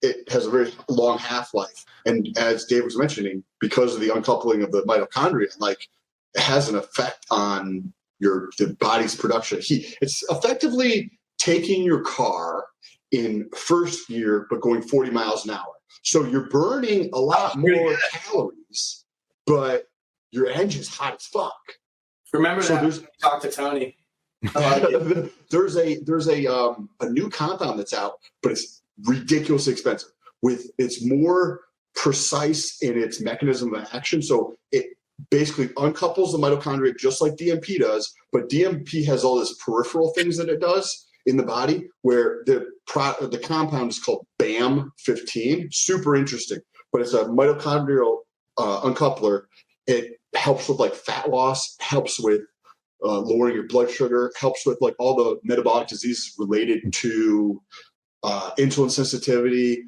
it has a very long half-life. And as Dave was mentioning, because of the uncoupling of the mitochondria, like it has an effect on the body's production of heat. It's effectively taking your car in first gear, but going 40 miles an hour. So you're burning a lot more calories, but your engine's hot as fuck. Remember that talk to Tony. There's a new compound that's out, but it's ridiculously expensive. It's more precise in its mechanism of action. So it basically uncouples the mitochondria just like DMP does, but DMP has all this peripheral things that it does in the body, where the compound is called BAM15. Super interesting, but it's a mitochondrial uncoupler. It helps with like fat loss, helps with lowering your blood sugar, helps with like all the metabolic diseases related to insulin sensitivity.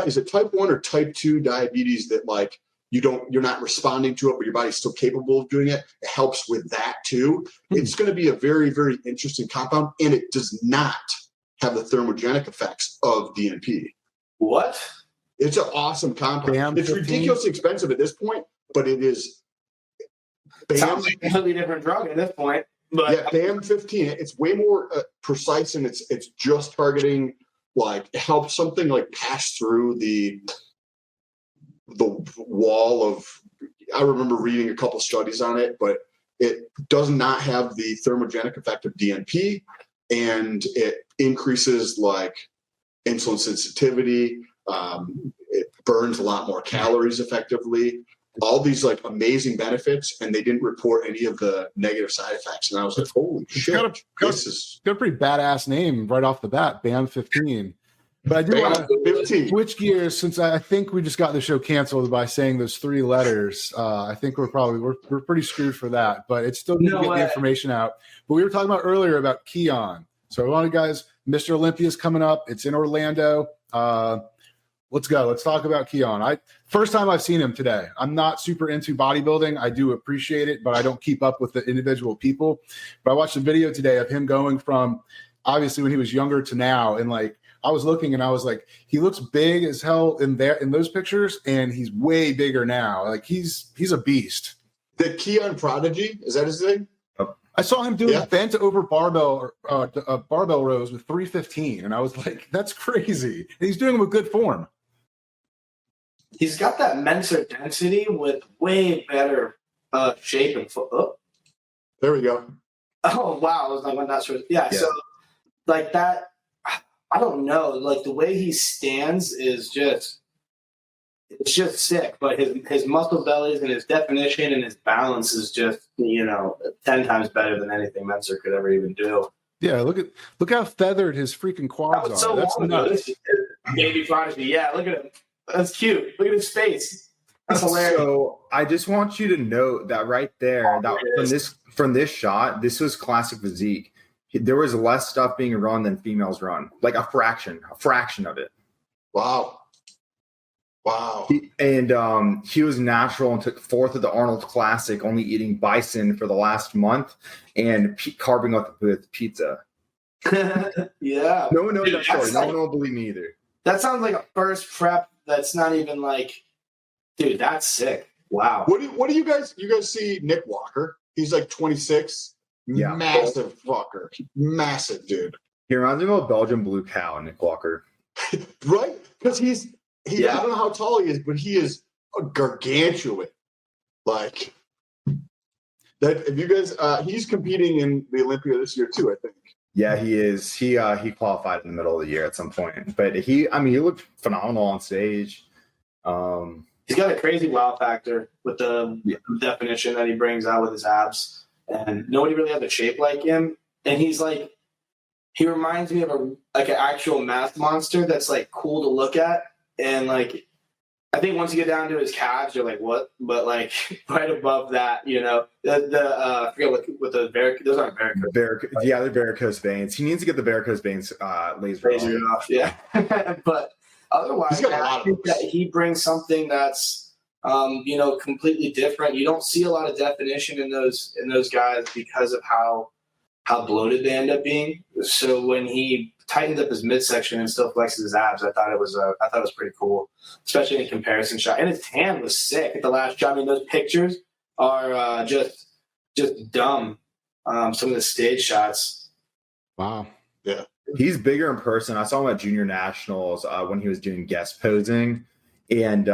Is it type 1 or type 2 diabetes that like you're not responding to it, but your body's still capable of doing it? It helps with that too. It's going to be a very, very interesting compound, and it does not have the thermogenic effects of DNP. What? It's an awesome compound. BAM it's ridiculously expensive at this point, but it is. Sounds like a completely different drug at this point. But yeah, BAM15. It's way more precise, and it's just targeting, like, it helps something like pass through the wall of. I remember reading a couple studies on it, but it does not have the thermogenic effect of DNP, and it increases, like, insulin sensitivity. It burns a lot more calories effectively. All these like amazing benefits, and they didn't report any of the negative side effects. And I was like, holy shit, this is got a pretty badass name right off the bat, BAM 15. But I do want to switch gears since I think we just got the show canceled by saying those 3 letters. I think we're pretty screwed for that, but it's still good to get the information out. But we were talking about earlier about Keon. So I want you guys, Mr. Olympia is coming up. It's in Orlando. Let's go. Let's talk about Keon. First time I've seen him today. I'm not super into bodybuilding. I do appreciate it, but I don't keep up with the individual people. But I watched a video today of him going from obviously when he was younger to now. And like, I was looking and I was like, he looks big as hell in those pictures, and he's way bigger now. Like he's a beast. The Keon Prodigy, is that his thing? I saw him doing bent over barbell rows with 315, and I was like, that's crazy. And he's doing them with good form. He's got that Mensa density with way better shape and foot. Oh. There we go. Oh, wow. I was like, I'm not sure. Yeah, so like that, I don't know. Like the way he stands is just, it's just sick. But his muscle bellies and his definition and his balance is just, 10 times better than anything Mensa could ever even do. Yeah, look how feathered his freaking quads are. So that's nuts. Baby prodigy. Yeah, look at him. That's cute. Look at his face. That's hilarious. So I just want you to note that right there, from this shot, this was classic physique. There was less stuff being run than females run, like a fraction of it. Wow. He was natural and took 4th at the Arnold Classic, only eating bison for the last month and carving up with pizza. Yeah. No one knows that story. No one will believe me either. That sounds like a first prep. That's not even like, dude, that's sick. Wow. What do you guys see Nick Walker? He's like 26. Yeah. Massive fucker. Massive dude. He reminds me of a Belgian blue cow, Nick Walker. Right? Because I don't know how tall he is, but he is a gargantuan. Like that. If you guys, he's competing in the Olympia this year too, I think. Yeah, he is. He qualified in the middle of the year at some point, but he looked phenomenal on stage. He's got a crazy wow factor with the definition that he brings out with his abs, and nobody really has a shape like him. And he reminds me of an actual math monster that's like cool to look at. And like, I think once you get down to his calves, you're like, what? But like right above that, I forget what the varicose. Those aren't varicose. They're varicose veins. He needs to get the varicose veins laser off. Yeah, but otherwise, I think that he brings something that's completely different. You don't see a lot of definition in those guys because of how bloated they end up being. So when he tightened up his midsection and still flexes his abs, I thought it was pretty cool, especially in comparison shot. And his tan was sick at the last shot. I mean, those pictures are just dumb. Some of the stage shots. Wow. Yeah. He's bigger in person. I saw him at Junior Nationals when he was doing guest posing, and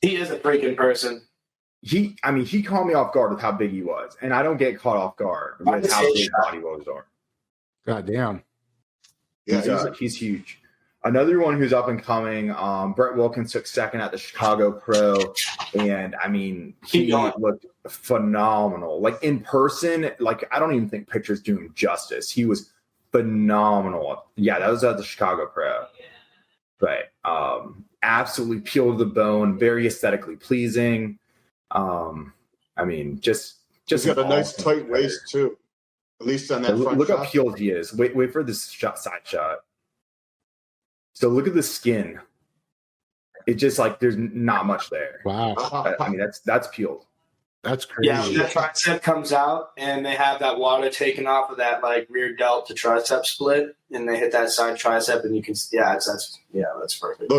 he is a freaking person. He caught me off guard with how big he was, and I don't get caught off guard with how big bodybuilders are. God damn. Yeah, he's huge. Another one who's up and coming, Brett Wilkins took 2nd at the Chicago Pro, and he looked phenomenal. Like in person, like I don't even think pictures do him justice. He was phenomenal. Yeah, that was at the Chicago Pro. But absolutely peeled to the bone, very aesthetically pleasing. Just he's got a nice tight waist too. At least on that front look shot. how peeled he is. Wait for this side shot. So look at the skin. It just like there's not much there. Wow. That's peeled. That's crazy. Yeah, when that tricep comes out and they have that water taken off of that like rear delt to tricep split, and they hit that side tricep, and you can that's perfect.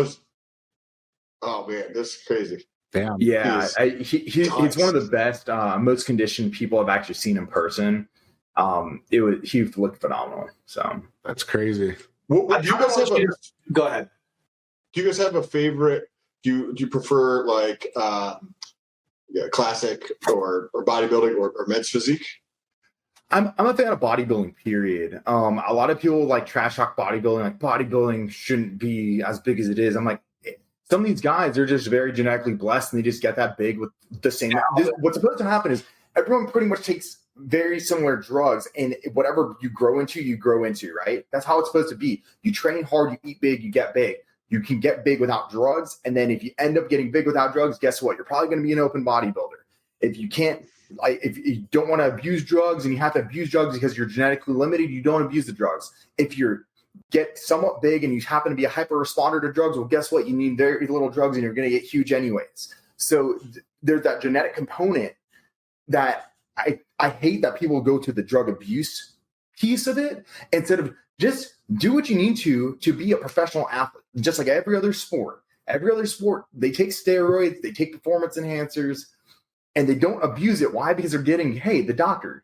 Oh man, this is crazy. Damn. Yeah, he's one of the best, most conditioned people I've actually seen in person. He looked phenomenal. So that's crazy. Do you guys have go ahead. Do you guys have a favorite? Do you prefer like classic or bodybuilding or men's physique? I'm a fan of bodybuilding, period. A lot of people like trash talk bodybuilding, like bodybuilding shouldn't be as big as it is. I'm like, some of these guys, they're just very genetically blessed and they just get that big with the same. What's supposed to happen is everyone pretty much takes very similar drugs, and whatever you grow into, right? That's how it's supposed to be. You train hard, you eat big, you get big. You can get big without drugs. And then if you end up getting big without drugs, guess what? You're probably going to be an open bodybuilder. If you can't, if you don't want to abuse drugs and you have to abuse drugs because you're genetically limited, you don't abuse the drugs. If you're get somewhat big and you happen to be a hyper responder to drugs, well, guess what? You need very little drugs and you're going to get huge anyways. So there's that genetic component that I hate that people go to the drug abuse piece of it instead of just do what you need to be a professional athlete, just like every other sport. Every other sport, they take steroids, they take performance enhancers, and they don't abuse it. Why? Because they're getting, hey, the doctor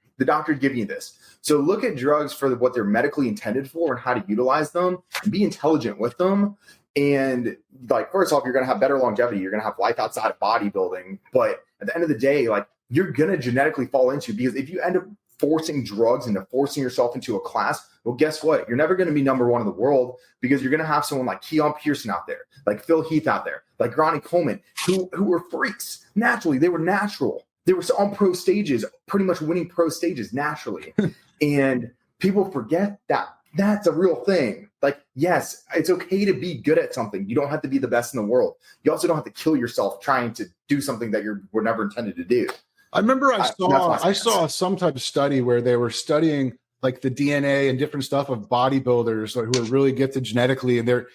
giving you this. So look at drugs for what they're medically intended for and how to utilize them and be intelligent with them. And like, first off, you're going to have better longevity. You're going to have life outside of bodybuilding. But at the end of the day, like, you're going to genetically fall into, because if you end up forcing drugs into forcing yourself into a class, well, guess what? You're never going to be number one in the world, because you're going to have someone like Keon Pearson out there, like Phil Heath out there, like Ronnie Coleman, who were freaks. Naturally, they were natural. They were on pro stages, pretty much winning pro stages naturally. And people forget that that's a real thing. Like, yes, it's okay to be good at something. You don't have to be the best in the world. You also don't have to kill yourself trying to do something that you were never intended to do. I remember I saw some type of study where they were studying like the DNA and different stuff of bodybuilders who are really gifted genetically, and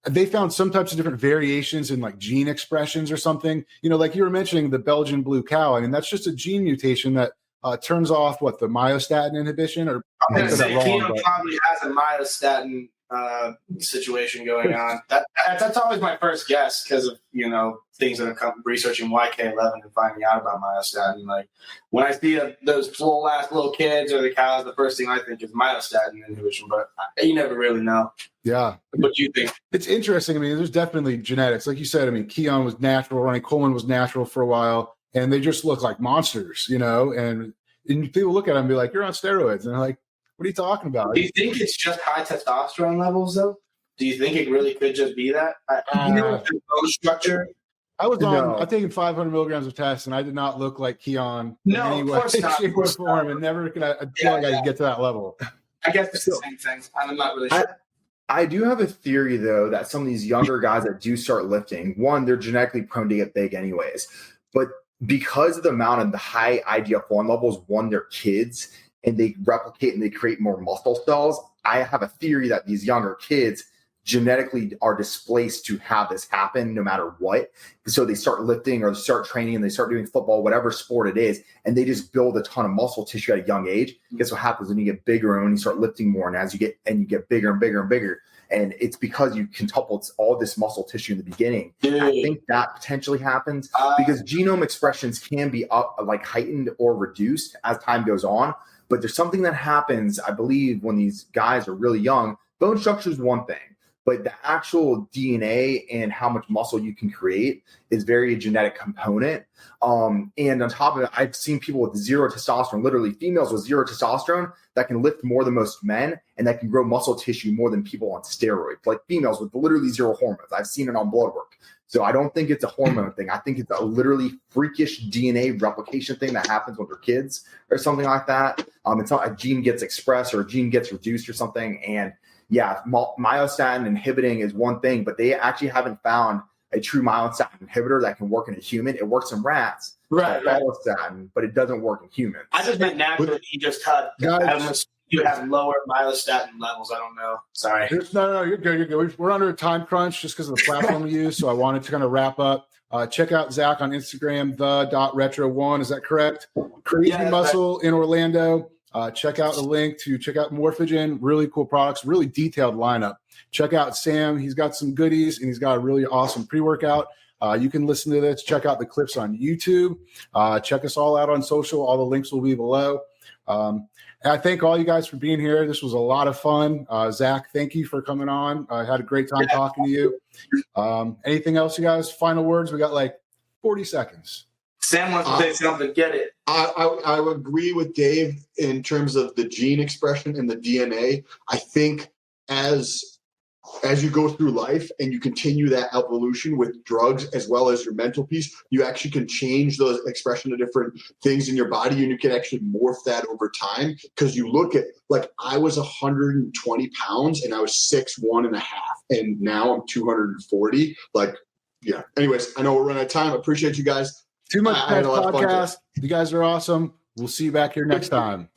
they found some types of different variations in like gene expressions or something. You know, like you were mentioning the Belgian blue cow. I mean, that's just a gene mutation that turns off the myostatin inhibition. Or I'm going to say Keon probably has a myostatin situation going on. That's always my first guess, because of, you know, things that have come researching YK11 and finding out about myostatin. Like, when I see those full ass little kids or the cows, the first thing I think is myostatin inhibition, but you never really know. Yeah. What do you think? It's interesting. I mean, there's definitely genetics. Like you said, I mean, Keon was natural, Ronnie Coleman was natural for a while, and they just look like monsters, you know, and people look at them and be like, you're on steroids. And they're like, what are you talking about? Do you think it's just high testosterone levels, though? Do you think it really could just be that? You know, the bone structure. I was I've taken 500 milligrams of test, and I did not look like Keon. No, of course not. Shape or form, and never could I feel like I could get to that level. I guess it's the same thing. I'm not really sure. I do have a theory, though, that some of these younger guys that do start lifting, one, they're genetically prone to get big anyways. But because of the amount of the high IGF-1 levels, one, they're kids, and they replicate and they create more muscle cells. I have a theory that these younger kids genetically are displaced to have this happen no matter what. So they start lifting or start training and they start doing football, whatever sport it is, and they just build a ton of muscle tissue at a young age. Guess what happens when you get bigger and when you start lifting more, and as you get bigger and bigger and bigger, and it's because you quintupled all this muscle tissue in the beginning. I think that potentially happens because genome expressions can be heightened or reduced as time goes on. But there's something that happens, I believe, when these guys are really young. Bone structure is one thing, but the actual DNA and how much muscle you can create is very genetic component. And on top of it, I've seen people with zero testosterone, literally females with zero testosterone, that can lift more than most men and that can grow muscle tissue more than people on steroids, like females with literally zero hormones. I've seen it on blood work. So I don't think it's a hormone thing. I think it's a literally freakish DNA replication thing that happens when they're kids or something like that. It's not a gene gets expressed or a gene gets reduced or something. And yeah, myostatin inhibiting is one thing, but they actually haven't found a true myostatin inhibitor that can work in a human. It works in rats, right. Myostatin, but it doesn't work in humans. I just meant naturally you just had you have lower myostatin levels. I don't know. Sorry. No, you're good. You're good. We're under a time crunch just because of the platform we use. So I wanted to kind of wrap up. Check out Zach on Instagram, the.retro1. Is that correct? Crazy Muscle in Orlando. Check out the link to check out Morphogen. Really cool products, really detailed lineup. Check out Sam. He's got some goodies, and he's got a really awesome pre-workout. You can listen to this. Check out the clips on YouTube. Check us all out on social. All the links will be below. And I thank all you guys for being here. This was a lot of fun. Zach, thank you for coming on. I had a great time talking to you. Anything else, you guys? Final words? We got like 40 seconds. Sam wants to say something. Get it. I would agree with Dave in terms of the gene expression and the DNA. I think as you go through life and you continue that evolution with drugs as well as your mental piece, you actually can change those expression of different things in your body, and you can actually morph that over time. Because you look at, like, I was 120 pounds and I was 6'1.5", and now I'm 240. Like, yeah. Anyways, I know we're running out of time. I appreciate you guys. Too Much I had Test a lot of fun podcast. You guys are awesome. We'll see you back here next time.